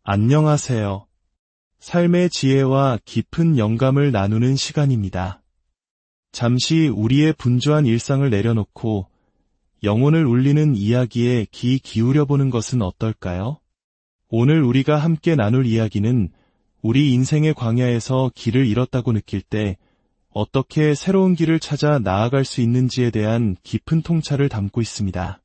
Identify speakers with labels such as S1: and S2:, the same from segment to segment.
S1: 안녕하세요. 삶의 지혜와 깊은 영감을 나누는 시간입니다. 잠시 우리의 분주한 일상을 내려놓고 영혼을 울리는 이야기에 귀 기울여보는 것은 어떨까요? 오늘 우리가 함께 나눌 이야기는 우리 인생의 광야에서 길을 잃었다고 느낄 때 어떻게 새로운 길을 찾아 나아갈 수 있는지에 대한 깊은 통찰을 담고 있습니다.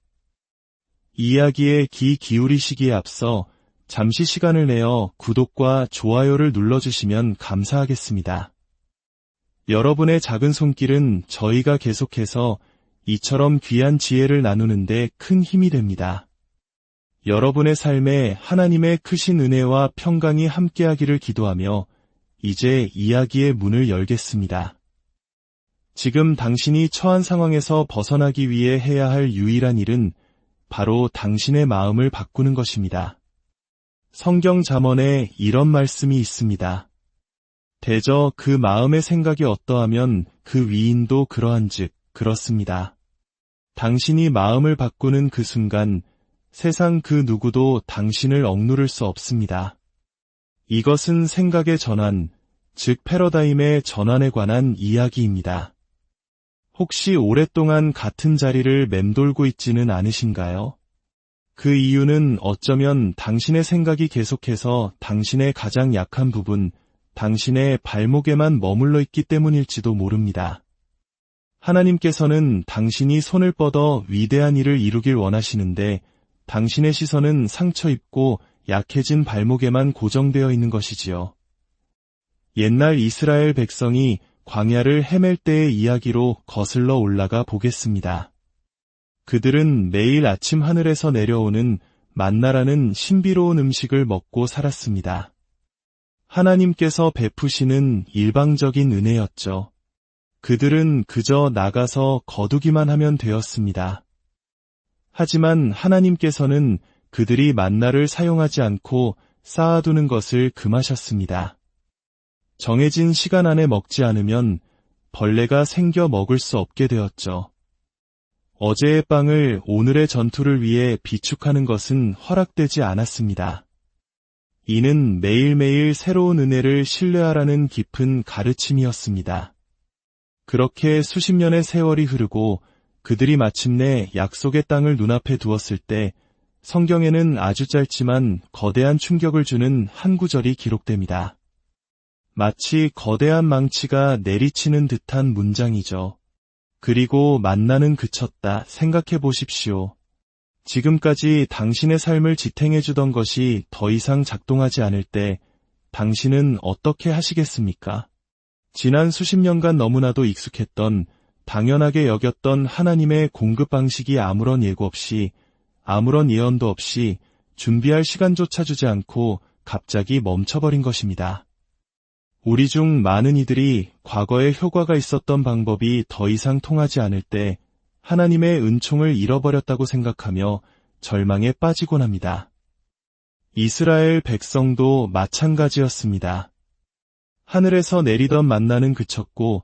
S1: 이야기에 귀 기울이시기에 앞서 잠시 시간을 내어 구독과 좋아요를 눌러주시면 감사하겠습니다. 여러분의 작은 손길은 저희가 계속해서 이처럼 귀한 지혜를 나누는데 큰 힘이 됩니다. 여러분의 삶에 하나님의 크신 은혜와 평강이 함께하기를 기도하며 이제 이야기의 문을 열겠습니다. 지금 당신이 처한 상황에서 벗어나기 위해 해야 할 유일한 일은 바로 당신의 마음을 바꾸는 것입니다. 성경 잠언에 이런 말씀이 있습니다. 대저 그 마음의 생각이 어떠하면 그 위인도 그러한즉 그렇습니다. 당신이 마음을 바꾸는 그 순간 세상 그 누구도 당신을 억누를 수 없습니다. 이것은 생각의 전환, 즉 패러다임의 전환에 관한 이야기입니다. 혹시 오랫동안 같은 자리를 맴돌고 있지는 않으신가요? 그 이유는 어쩌면 당신의 생각이 계속해서 당신의 가장 약한 부분, 당신의 발목에만 머물러 있기 때문일지도 모릅니다. 하나님께서는 당신이 손을 뻗어 위대한 일을 이루길 원하시는데 당신의 시선은 상처 입고 약해진 발목에만 고정되어 있는 것이지요. 옛날 이스라엘 백성이 광야를 헤맬 때의 이야기로 거슬러 올라가 보겠습니다. 그들은 매일 아침 하늘에서 내려오는 만나라는 신비로운 음식을 먹고 살았습니다. 하나님께서 베푸시는 일방적인 은혜였죠. 그들은 그저 나가서 거두기만 하면 되었습니다. 하지만 하나님께서는 그들이 만나를 사용하지 않고 쌓아두는 것을 금하셨습니다. 정해진 시간 안에 먹지 않으면 벌레가 생겨 먹을 수 없게 되었죠. 어제의 빵을 오늘의 전투를 위해 비축하는 것은 허락되지 않았습니다. 이는 매일매일 새로운 은혜를 신뢰하라는 깊은 가르침이었습니다. 그렇게 수십 년의 세월이 흐르고 그들이 마침내 약속의 땅을 눈앞에 두었을 때 성경에는 아주 짧지만 거대한 충격을 주는 한 구절이 기록됩니다. 마치 거대한 망치가 내리치는 듯한 문장이죠. 그리고 만나는 그쳤다. 생각해 보십시오. 지금까지 당신의 삶을 지탱해주던 것이 더 이상 작동하지 않을 때 당신은 어떻게 하시겠습니까? 지난 수십 년간 너무나도 익숙했던, 당연하게 여겼던 하나님의 공급 방식이 아무런 예고 없이, 아무런 예언도 없이 준비할 시간조차 주지 않고 갑자기 멈춰버린 것입니다. 우리 중 많은 이들이 과거에 효과가 있었던 방법이 더 이상 통하지 않을 때 하나님의 은총을 잃어버렸다고 생각하며 절망에 빠지곤 합니다. 이스라엘 백성도 마찬가지였습니다. 하늘에서 내리던 만나는 그쳤고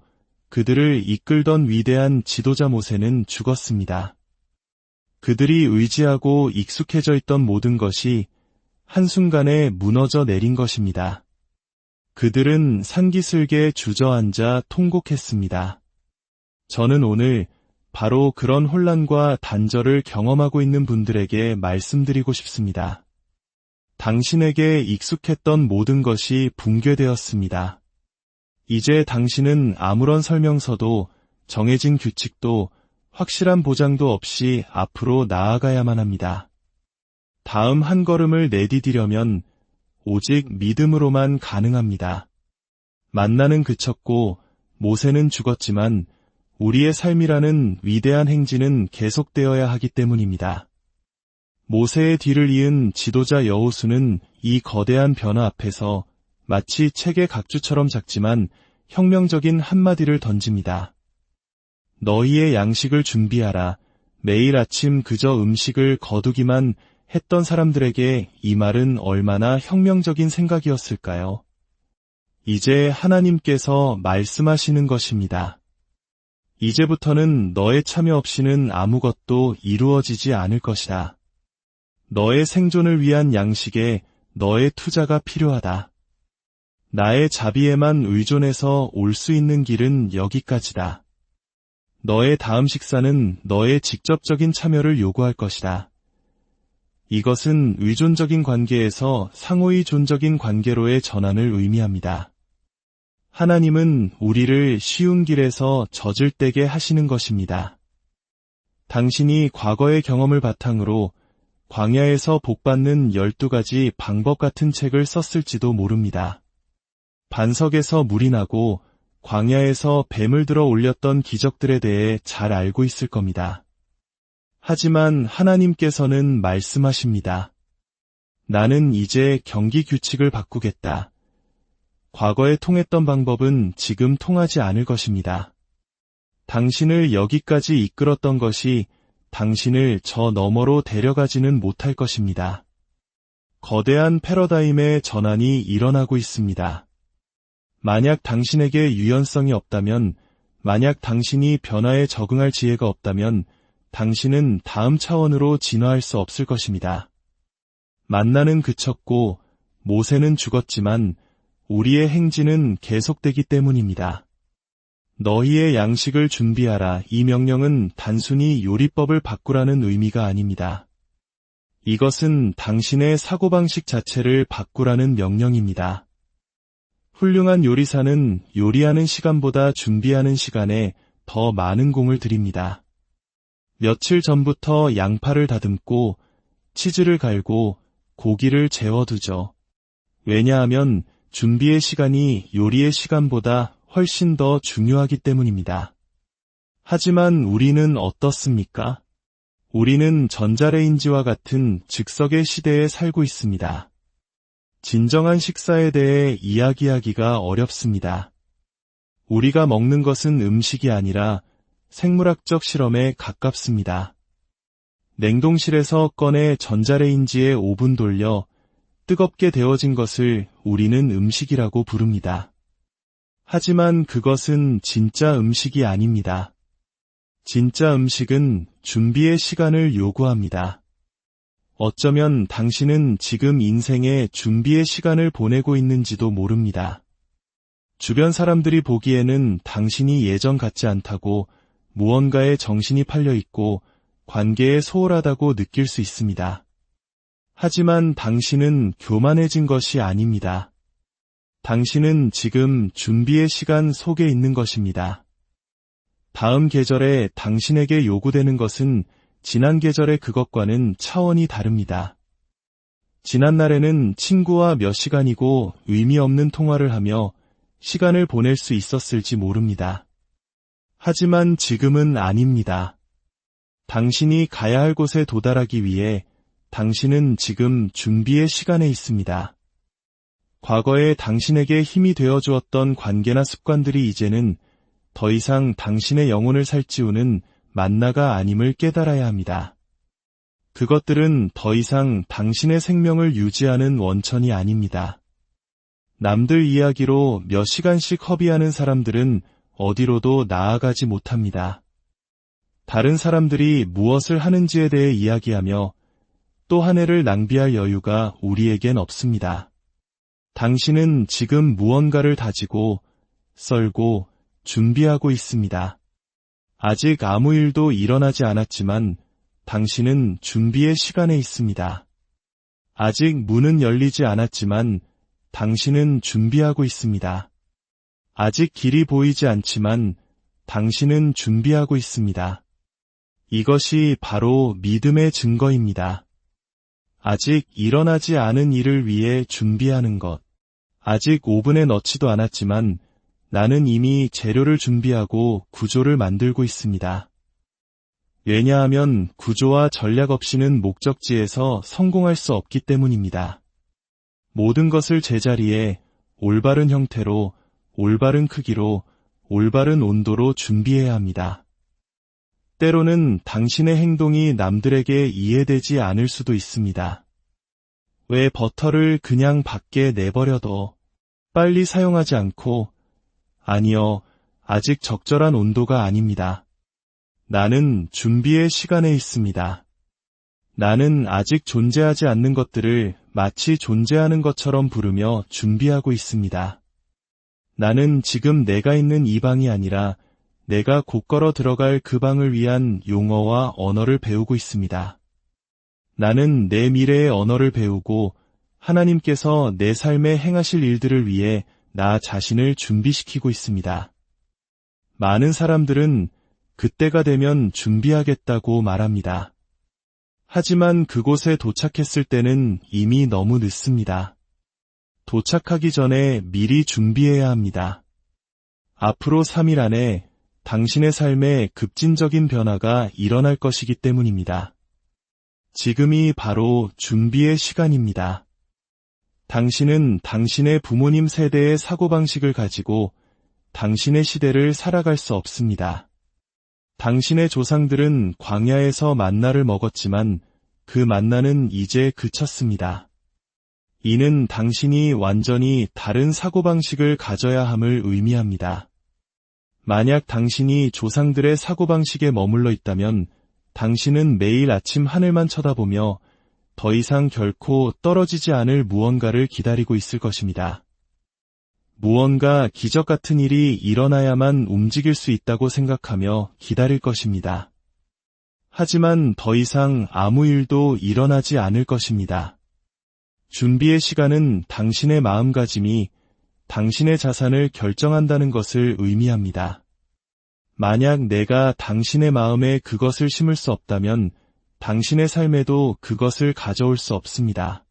S1: 그들을 이끌던 위대한 지도자 모세는 죽었습니다. 그들이 의지하고 익숙해져 있던 모든 것이 한순간에 무너져 내린 것입니다. 그들은 산기슭에 주저앉아 통곡했습니다. 저는 오늘 바로 그런 혼란과 단절을 경험하고 있는 분들에게 말씀드리고 싶습니다. 당신에게 익숙했던 모든 것이 붕괴되었습니다. 이제 당신은 아무런 설명서도 정해진 규칙도 확실한 보장도 없이 앞으로 나아가야만 합니다. 다음 한 걸음을 내디디려면 오직 믿음으로만 가능합니다. 만나는 그쳤고 모세는 죽었지만 우리의 삶이라는 위대한 행진은 계속되어야 하기 때문입니다. 모세의 뒤를 이은 지도자 여호수는 이 거대한 변화 앞에서 마치 책의 각주처럼 작지만 혁명적인 한마디를 던집니다. 너희의 양식을 준비하라. 매일 아침 그저 음식을 거두기만 했던 사람들에게 이 말은 얼마나 혁명적인 생각이었을까요? 이제 하나님께서 말씀하시는 것입니다. 이제부터는 너의 참여 없이는 아무것도 이루어지지 않을 것이다. 너의 생존을 위한 양식에 너의 투자가 필요하다. 나의 자비에만 의존해서 올 수 있는 길은 여기까지다. 너의 다음 식사는 너의 직접적인 참여를 요구할 것이다. 이것은 의존적인 관계에서 상호의존적인 관계로의 전환을 의미합니다. 하나님은 우리를 쉬운 길에서 젖을 떼게 하시는 것입니다. 당신이 과거의 경험을 바탕으로 광야에서 복받는 12가지 방법 같은 책을 썼을지도 모릅니다. 반석에서 물이 나고 광야에서 뱀을 들어 올렸던 기적들에 대해 잘 알고 있을 겁니다. 하지만 하나님께서는 말씀하십니다. 나는 이제 경기 규칙을 바꾸겠다. 과거에 통했던 방법은 지금 통하지 않을 것입니다. 당신을 여기까지 이끌었던 것이 당신을 저 너머로 데려가지는 못할 것입니다. 거대한 패러다임의 전환이 일어나고 있습니다. 만약 당신에게 유연성이 없다면, 만약 당신이 변화에 적응할 지혜가 없다면 당신은 다음 차원으로 진화할 수 없을 것입니다. 만나는 그쳤고 모세는 죽었지만 우리의 행진은 계속되기 때문입니다. 너희의 양식을 준비하라. 이 명령은 단순히 요리법을 바꾸라는 의미가 아닙니다. 이것은 당신의 사고방식 자체를 바꾸라는 명령입니다. 훌륭한 요리사는 요리하는 시간보다 준비하는 시간에 더 많은 공을 들입니다. 며칠 전부터 양파를 다듬고 치즈를 갈고 고기를 재워두죠. 왜냐하면 준비의 시간이 요리의 시간보다 훨씬 더 중요하기 때문입니다. 하지만 우리는 어떻습니까? 우리는 전자레인지와 같은 즉석의 시대에 살고 있습니다. 진정한 식사에 대해 이야기하기가 어렵습니다. 우리가 먹는 것은 음식이 아니라 생물학적 실험에 가깝습니다. 냉동실에서 꺼내 전자레인지에 5분 돌려 뜨겁게 데워진 것을 우리는 음식이라고 부릅니다. 하지만 그것은 진짜 음식이 아닙니다. 진짜 음식은 준비의 시간을 요구합니다. 어쩌면 당신은 지금 인생의 준비의 시간을 보내고 있는지도 모릅니다. 주변 사람들이 보기에는 당신이 예전 같지 않다고, 무언가에 정신이 팔려 있고 관계에 소홀하다고 느낄 수 있습니다. 하지만 당신은 교만해진 것이 아닙니다. 당신은 지금 준비의 시간 속에 있는 것입니다. 다음 계절에 당신에게 요구되는 것은 지난 계절의 그것과는 차원이 다릅니다. 지난날에는 친구와 몇 시간이고 의미 없는 통화를 하며 시간을 보낼 수 있었을지 모릅니다. 하지만 지금은 아닙니다. 당신이 가야 할 곳에 도달하기 위해 당신은 지금 준비의 시간에 있습니다. 과거에 당신에게 힘이 되어 주었던 관계나 습관들이 이제는 더 이상 당신의 영혼을 살찌우는 만나가 아님을 깨달아야 합니다. 그것들은 더 이상 당신의 생명을 유지하는 원천이 아닙니다. 남들 이야기로 몇 시간씩 허비하는 사람들은 어디로도 나아가지 못합니다. 다른 사람들이 무엇을 하는지에 대해 이야기하며 또 한 해를 낭비할 여유가 우리에겐 없습니다. 당신은 지금 무언가를 다지고 썰고 준비하고 있습니다. 아직 아무 일도 일어나지 않았지만 당신은 준비의 시간에 있습니다. 아직 문은 열리지 않았지만 당신은 준비하고 있습니다. 아직 길이 보이지 않지만 당신은 준비하고 있습니다. 이것이 바로 믿음의 증거입니다. 아직 일어나지 않은 일을 위해 준비하는 것. 아직 오븐에 넣지도 않았지만 나는 이미 재료를 준비하고 구조를 만들고 있습니다. 왜냐하면 구조와 전략 없이는 목적지에서 성공할 수 없기 때문입니다. 모든 것을 제자리에 올바른 형태로, 올바른 크기로, 올바른 온도로 준비해야 합니다. 때로는 당신의 행동이 남들에게 이해되지 않을 수도 있습니다. 왜 버터를 그냥 밖에 내버려둬? 빨리 사용하지 않고, 아니요, 아직 적절한 온도가 아닙니다. 나는 준비의 시간에 있습니다. 나는 아직 존재하지 않는 것들을 마치 존재하는 것처럼 부르며 준비하고 있습니다. 나는 지금 내가 있는 이 방이 아니라 내가 곧걸어 들어갈 그 방을 위한 용어와 언어를 배우고 있습니다. 나는 내 미래의 언어를 배우고 하나님께서 내 삶에 행하실 일들을 위해 나 자신을 준비시키고 있습니다. 많은 사람들은 그때가 되면 준비하겠다고 말합니다. 하지만 그곳에 도착했을 때는 이미 너무 늦습니다. 도착하기 전에 미리 준비해야 합니다. 앞으로 3일 안에 당신의 삶에 급진적인 변화가 일어날 것이기 때문입니다. 지금이 바로 준비의 시간입니다. 당신은 당신의 부모님 세대의 사고방식을 가지고 당신의 시대를 살아갈 수 없습니다. 당신의 조상들은 광야에서 만나를 먹었지만 그 만나는 이제 그쳤습니다. 이는 당신이 완전히 다른 사고방식을 가져야 함을 의미합니다. 만약 당신이 조상들의 사고방식에 머물러 있다면 당신은 매일 아침 하늘만 쳐다보며 더 이상 결코 떨어지지 않을 무언가를 기다리고 있을 것입니다. 무언가 기적 같은 일이 일어나야만 움직일 수 있다고 생각하며 기다릴 것입니다. 하지만 더 이상 아무 일도 일어나지 않을 것입니다. 준비의 시간은 당신의 마음가짐이 당신의 자산을 결정한다는 것을 의미합니다. 만약 내가 당신의 마음에 그것을 심을 수 없다면 당신의 삶에도 그것을 가져올 수 없습니다.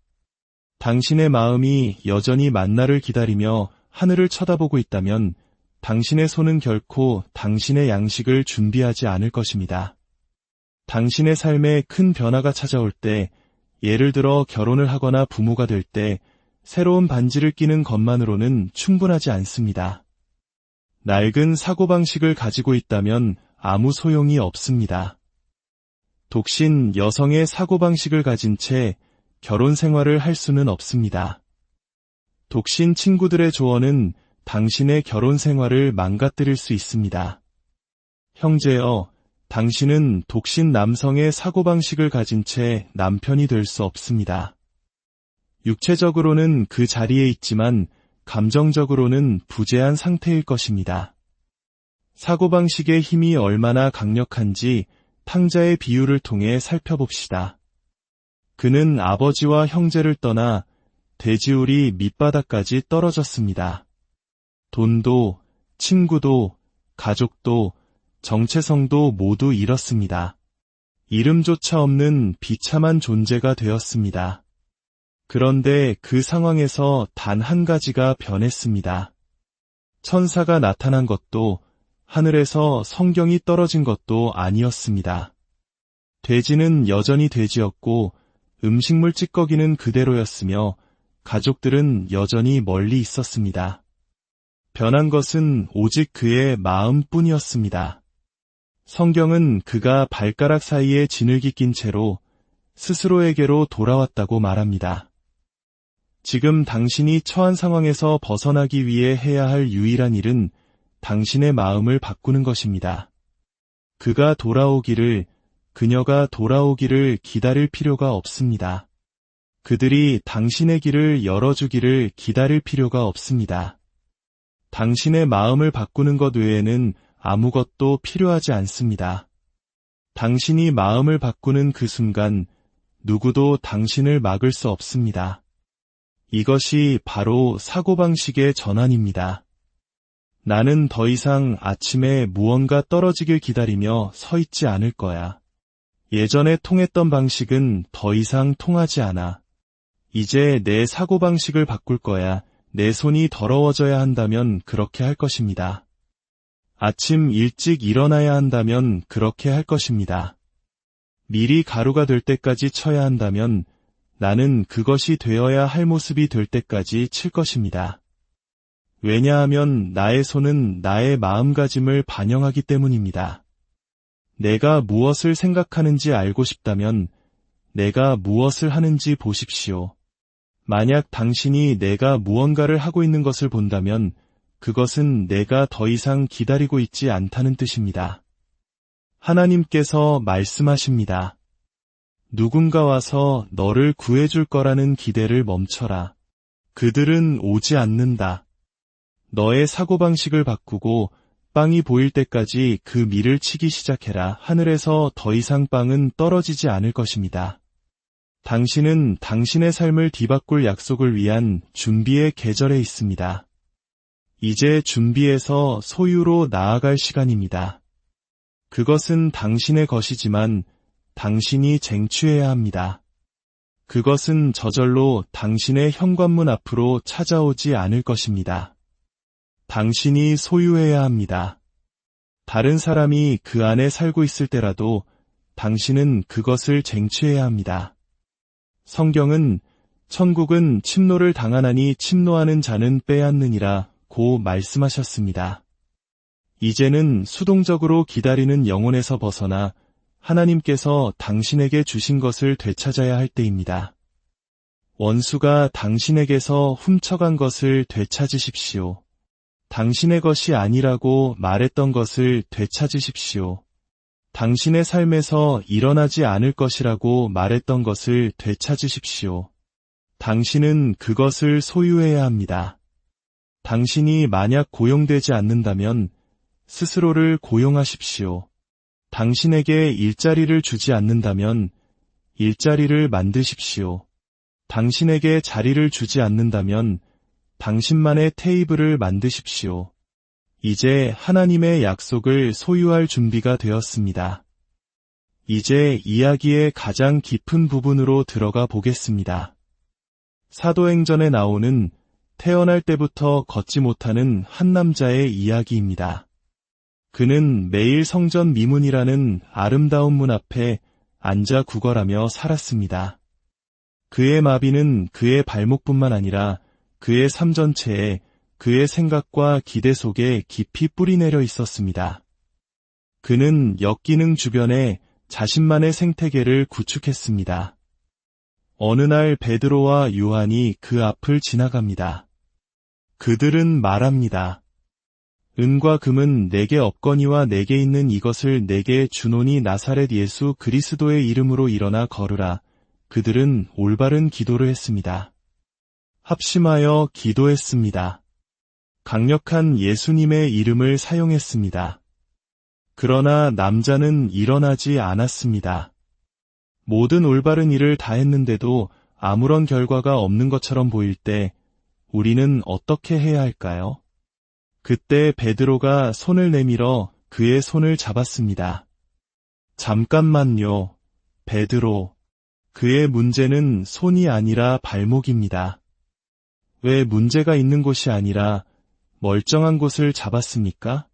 S1: 당신의 마음이 여전히 만나를 기다리며 하늘을 쳐다보고 있다면 당신의 손은 결코 당신의 양식을 준비하지 않을 것입니다. 당신의 삶에 큰 변화가 찾아올 때, 예를 들어 결혼을 하거나 부모가 될 때 새로운 반지를 끼는 것만으로는 충분하지 않습니다. 낡은 사고방식을 가지고 있다면 아무 소용이 없습니다. 독신 여성의 사고방식을 가진 채 결혼 생활을 할 수는 없습니다. 독신 친구들의 조언은 당신의 결혼 생활을 망가뜨릴 수 있습니다. 형제여, 당신은 독신 남성의 사고방식을 가진 채 남편이 될 수 없습니다. 육체적으로는 그 자리에 있지만 감정적으로는 부재한 상태일 것입니다. 사고방식의 힘이 얼마나 강력한지 탕자의 비유를 통해 살펴봅시다. 그는 아버지와 형제를 떠나 돼지우리 밑바닥까지 떨어졌습니다. 돈도, 친구도, 가족도, 정체성도 모두 잃었습니다. 이름조차 없는 비참한 존재가 되었습니다. 그런데 그 상황에서 단 한 가지가 변했습니다. 천사가 나타난 것도 하늘에서 성경이 떨어진 것도 아니었습니다. 돼지는 여전히 돼지였고 음식물 찌꺼기는 그대로였으며 가족들은 여전히 멀리 있었습니다. 변한 것은 오직 그의 마음뿐이었습니다. 성경은 그가 발가락 사이에 지늘기 낀 채로 스스로에게로 돌아왔다고 말합니다. 지금 당신이 처한 상황에서 벗어나기 위해 해야 할 유일한 일은 당신의 마음을 바꾸는 것입니다. 그가 돌아오기를, 그녀가 돌아오기를 기다릴 필요가 없습니다. 그들이 당신의 길을 열어주기를 기다릴 필요가 없습니다. 당신의 마음을 바꾸는 것 외에는 아무것도 필요하지 않습니다. 당신이 마음을 바꾸는 그 순간 누구도 당신을 막을 수 없습니다. 이것이 바로 사고방식의 전환입니다. 나는 더 이상 아침에 무언가 떨어지길 기다리며 서 있지 않을 거야. 예전에 통했던 방식은 더 이상 통하지 않아. 이제 내 사고방식을 바꿀 거야. 내 손이 더러워져야 한다면 그렇게 할 것입니다. 아침 일찍 일어나야 한다면 그렇게 할 것입니다. 밀이 가루가 될 때까지 쳐야 한다면 나는 그것이 되어야 할 모습이 될 때까지 칠 것입니다. 왜냐하면 나의 손은 나의 마음가짐을 반영하기 때문입니다. 내가 무엇을 생각하는지 알고 싶다면 내가 무엇을 하는지 보십시오. 만약 당신이 내가 무언가를 하고 있는 것을 본다면 그것은 내가 더 이상 기다리고 있지 않다는 뜻입니다. 하나님께서 말씀하십니다. 누군가 와서 너를 구해줄 거라는 기대를 멈춰라. 그들은 오지 않는다. 너의 사고방식을 바꾸고 빵이 보일 때까지 그 밀을 치기 시작해라. 하늘에서 더 이상 빵은 떨어지지 않을 것입니다. 당신은 당신의 삶을 뒤바꿀 약속을 위한 준비의 계절에 있습니다. 이제 준비해서 소유로 나아갈 시간입니다. 그것은 당신의 것이지만 당신이 쟁취해야 합니다. 그것은 저절로 당신의 현관문 앞으로 찾아오지 않을 것입니다. 당신이 소유해야 합니다. 다른 사람이 그 안에 살고 있을 때라도 당신은 그것을 쟁취해야 합니다. 성경은 천국은 침노를 당하나니 침노하는 자는 빼앗느니라 고 말씀하셨습니다. 이제는 수동적으로 기다리는 영혼에서 벗어나 하나님께서 당신에게 주신 것을 되찾아야 할 때입니다. 원수가 당신에게서 훔쳐간 것을 되찾으십시오. 당신의 것이 아니라고 말했던 것을 되찾으십시오. 당신의 삶에서 일어나지 않을 것이라고 말했던 것을 되찾으십시오. 당신은 그것을 소유해야 합니다. 당신이 만약 고용되지 않는다면 스스로를 고용하십시오. 당신에게 일자리를 주지 않는다면 일자리를 만드십시오. 당신에게 자리를 주지 않는다면 당신만의 테이블을 만드십시오. 이제 하나님의 약속을 소유할 준비가 되었습니다. 이제 이야기의 가장 깊은 부분으로 들어가 보겠습니다. 사도행전에 나오는 태어날 때부터 걷지 못하는 한 남자의 이야기입니다. 그는 매일 성전 미문이라는 아름다운 문 앞에 앉아 구걸하며 살았습니다. 그의 마비는 그의 발목뿐만 아니라 그의 삶 전체에 그의 생각과 기대 속에 깊이 뿌리내려 있었습니다. 그는 역기능 주변에 자신만의 생태계를 구축했습니다. 어느 날 베드로와 요한이 그 앞을 지나갑니다. 그들은 말합니다. 은과 금은 내게 없거니와 내게 있는 이것을 내게 주노니 나사렛 예수 그리스도의 이름으로 일어나 걸으라. 그들은 올바른 기도를 했습니다. 합심하여 기도했습니다. 강력한 예수님의 이름을 사용했습니다. 그러나 남자는 일어나지 않았습니다. 모든 올바른 일을 다 했는데도 아무런 결과가 없는 것처럼 보일 때 우리는 어떻게 해야 할까요? 그때 베드로가 손을 내밀어 그의 손을 잡았습니다. 잠깐만요, 베드로. 그의 문제는 손이 아니라 발목입니다. 왜 문제가 있는 곳이 아니라 멀쩡한 곳을 잡았습니까?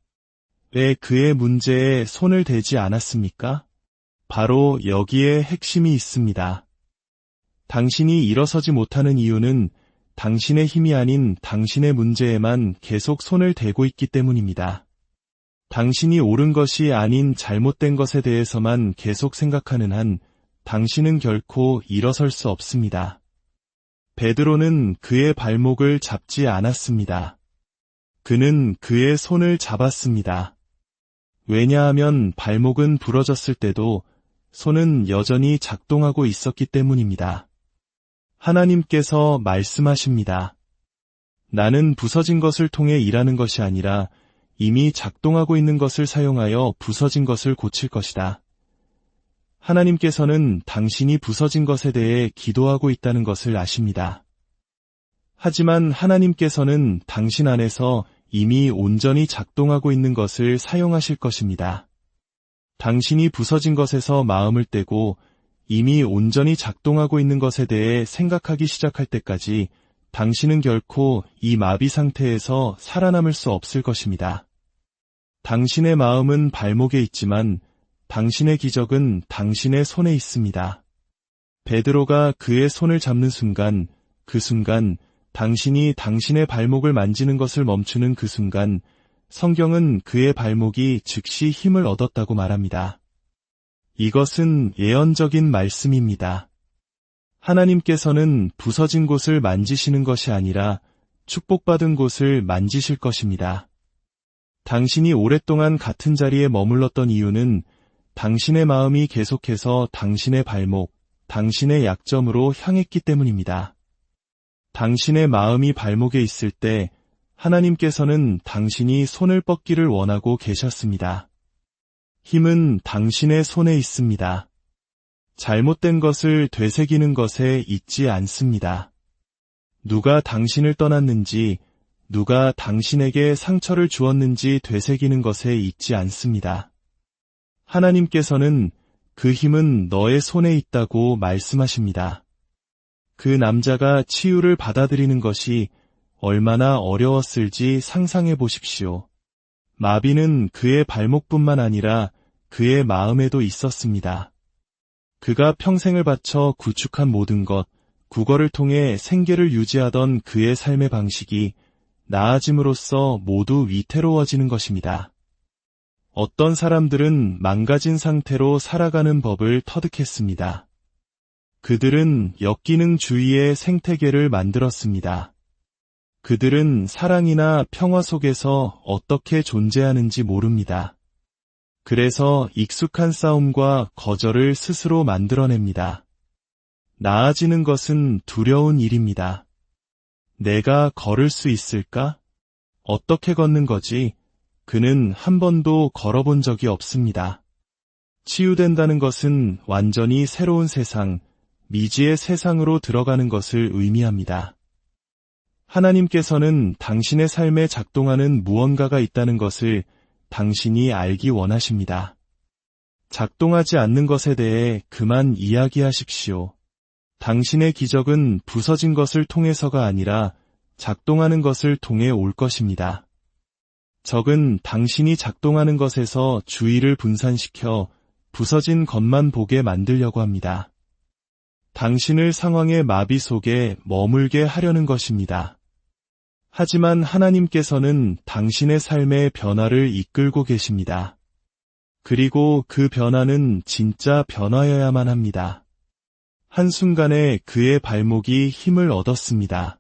S1: 왜 그의 문제에 손을 대지 않았습니까? 바로 여기에 핵심이 있습니다. 당신이 일어서지 못하는 이유는 당신의 힘이 아닌 당신의 문제에만 계속 손을 대고 있기 때문입니다. 당신이 옳은 것이 아닌 잘못된 것에 대해서만 계속 생각하는 한 당신은 결코 일어설 수 없습니다. 베드로는 그의 발목을 잡지 않았습니다. 그는 그의 손을 잡았습니다. 왜냐하면 발목은 부러졌을 때도 손은 여전히 작동하고 있었기 때문입니다. 하나님께서 말씀하십니다. 나는 부서진 것을 통해 일하는 것이 아니라 이미 작동하고 있는 것을 사용하여 부서진 것을 고칠 것이다. 하나님께서는 당신이 부서진 것에 대해 기도하고 있다는 것을 아십니다. 하지만 하나님께서는 당신 안에서 이미 온전히 작동하고 있는 것을 사용하실 것입니다. 당신이 부서진 것에서 마음을 떼고 이미 온전히 작동하고 있는 것에 대해 생각하기 시작할 때까지 당신은 결코 이 마비 상태에서 살아남을 수 없을 것입니다. 당신의 마음은 발목에 있지만 당신의 기적은 당신의 손에 있습니다. 베드로가 그의 손을 잡는 순간, 그 순간 당신이 당신의 발목을 만지는 것을 멈추는 그 순간 성경은 그의 발목이 즉시 힘을 얻었다고 말합니다. 이것은 예언적인 말씀입니다. 하나님께서는 부서진 곳을 만지시는 것이 아니라 축복받은 곳을 만지실 것입니다. 당신이 오랫동안 같은 자리에 머물렀던 이유는 당신의 마음이 계속해서 당신의 발목, 당신의 약점으로 향했기 때문입니다. 당신의 마음이 발목에 있을 때 하나님께서는 당신이 손을 뻗기를 원하고 계셨습니다. 힘은 당신의 손에 있습니다. 잘못된 것을 되새기는 것에 있지 않습니다. 누가 당신을 떠났는지, 누가 당신에게 상처를 주었는지 되새기는 것에 있지 않습니다. 하나님께서는 그 힘은 너의 손에 있다고 말씀하십니다. 그 남자가 치유를 받아들이는 것이 얼마나 어려웠을지 상상해 보십시오. 마비는 그의 발목뿐만 아니라 그의 마음에도 있었습니다. 그가 평생을 바쳐 구축한 모든 것, 구걸을 통해 생계를 유지하던 그의 삶의 방식이 나아짐으로써 모두 위태로워지는 것입니다. 어떤 사람들은 망가진 상태로 살아가는 법을 터득했습니다. 그들은 역기능주의의 생태계를 만들었습니다. 그들은 사랑이나 평화 속에서 어떻게 존재하는지 모릅니다. 그래서 익숙한 싸움과 거절을 스스로 만들어냅니다. 나아지는 것은 두려운 일입니다. 내가 걸을 수 있을까? 어떻게 걷는 거지? 그는 한 번도 걸어본 적이 없습니다. 치유된다는 것은 완전히 새로운 세상, 미지의 세상으로 들어가는 것을 의미합니다. 하나님께서는 당신의 삶에 작동하는 무언가가 있다는 것을 당신이 알기 원하십니다. 작동하지 않는 것에 대해 그만 이야기하십시오. 당신의 기적은 부서진 것을 통해서가 아니라 작동하는 것을 통해 올 것입니다. 적은 당신이 작동하는 것에서 주의를 분산시켜 부서진 것만 보게 만들려고 합니다. 당신을 상황의 마비 속에 머물게 하려는 것입니다. 하지만 하나님께서는 당신의 삶의 변화를 이끌고 계십니다. 그리고 그 변화는 진짜 변화여야만 합니다. 한순간에 그의 발목이 힘을 얻었습니다.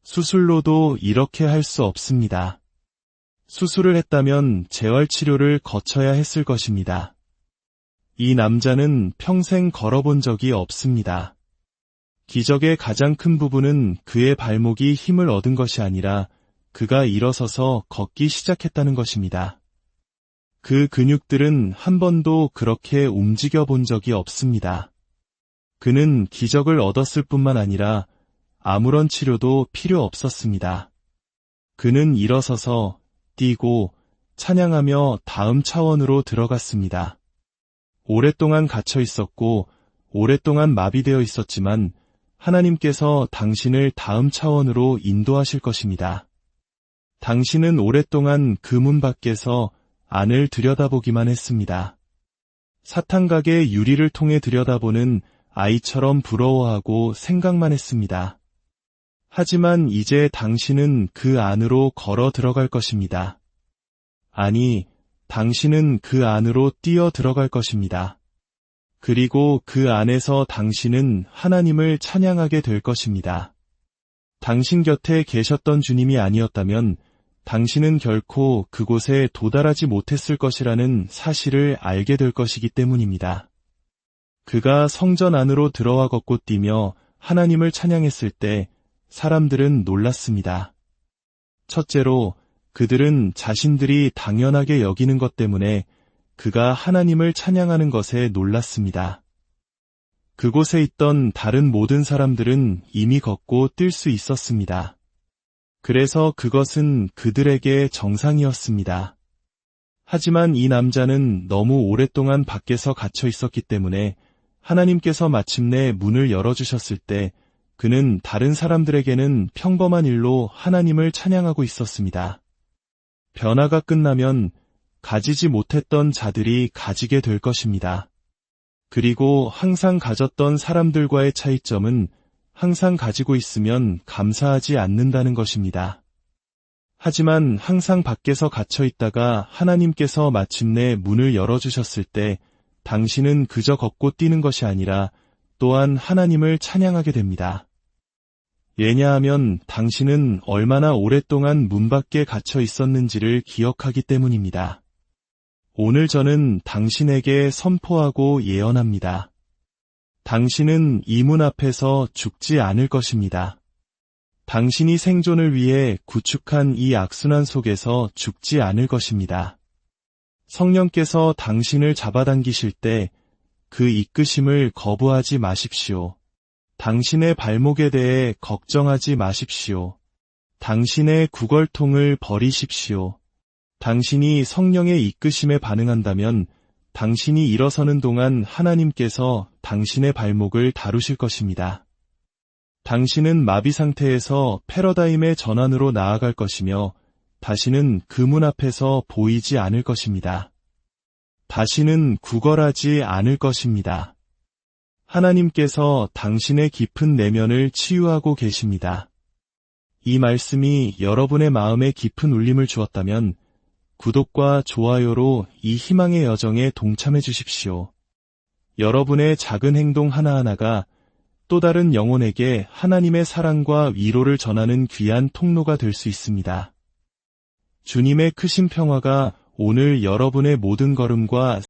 S1: 수술로도 이렇게 할 수 없습니다. 수술을 했다면 재활치료를 거쳐야 했을 것입니다. 이 남자는 평생 걸어본 적이 없습니다. 기적의 가장 큰 부분은 그의 발목이 힘을 얻은 것이 아니라 그가 일어서서 걷기 시작했다는 것입니다. 그 근육들은 한 번도 그렇게 움직여 본 적이 없습니다. 그는 기적을 얻었을 뿐만 아니라 아무런 치료도 필요 없었습니다. 그는 일어서서 뛰고 찬양하며 다음 차원으로 들어갔습니다. 오랫동안 갇혀 있었고 오랫동안 마비되어 있었지만 하나님께서 당신을 다음 차원으로 인도하실 것입니다. 당신은 오랫동안 그 문 밖에서 안을 들여다보기만 했습니다. 사탕가게 유리를 통해 들여다보는 아이처럼 부러워하고 생각만 했습니다. 하지만 이제 당신은 그 안으로 걸어 들어갈 것입니다. 아니, 당신은 그 안으로 뛰어 들어갈 것입니다. 그리고 그 안에서 당신은 하나님을 찬양하게 될 것입니다. 당신 곁에 계셨던 주님이 아니었다면 당신은 결코 그곳에 도달하지 못했을 것이라는 사실을 알게 될 것이기 때문입니다. 그가 성전 안으로 들어와 걷고 뛰며 하나님을 찬양했을 때 사람들은 놀랐습니다. 첫째로, 그들은 자신들이 당연하게 여기는 것 때문에 그가 하나님을 찬양하는 것에 놀랐습니다. 그곳에 있던 다른 모든 사람들은 이미 걷고 뛸 수 있었습니다. 그래서 그것은 그들에게 정상이었습니다. 하지만 이 남자는 너무 오랫동안 밖에서 갇혀 있었기 때문에 하나님께서 마침내 문을 열어주셨을 때 그는 다른 사람들에게는 평범한 일로 하나님을 찬양하고 있었습니다. 변화가 끝나면 가지지 못했던 자들이 가지게 될 것입니다. 그리고 항상 가졌던 사람들과의 차이점은 항상 가지고 있으면 감사하지 않는다는 것입니다. 하지만 항상 밖에서 갇혀 있다가 하나님께서 마침내 문을 열어주셨을 때 당신은 그저 걷고 뛰는 것이 아니라 또한 하나님을 찬양하게 됩니다. 왜냐하면 당신은 얼마나 오랫동안 문 밖에 갇혀 있었는지를 기억하기 때문입니다. 오늘 저는 당신에게 선포하고 예언합니다. 당신은 이 문 앞에서 죽지 않을 것입니다. 당신이 생존을 위해 구축한 이 악순환 속에서 죽지 않을 것입니다. 성령께서 당신을 잡아당기실 때 그 이끄심을 거부하지 마십시오. 당신의 발목에 대해 걱정하지 마십시오. 당신의 구걸통을 버리십시오. 당신이 성령의 이끄심에 반응한다면 당신이 일어서는 동안 하나님께서 당신의 발목을 다루실 것입니다. 당신은 마비 상태에서 패러다임의 전환으로 나아갈 것이며 다시는 그 문 앞에서 보이지 않을 것입니다. 다시는 구걸하지 않을 것입니다. 하나님께서 당신의 깊은 내면을 치유하고 계십니다. 이 말씀이 여러분의 마음에 깊은 울림을 주었다면 구독과 좋아요로 이 희망의 여정에 동참해 주십시오. 여러분의 작은 행동 하나하나가 또 다른 영혼에게 하나님의 사랑과 위로를 전하는 귀한 통로가 될 수 있습니다. 주님의 크신 평화가 오늘 여러분의 모든 걸음과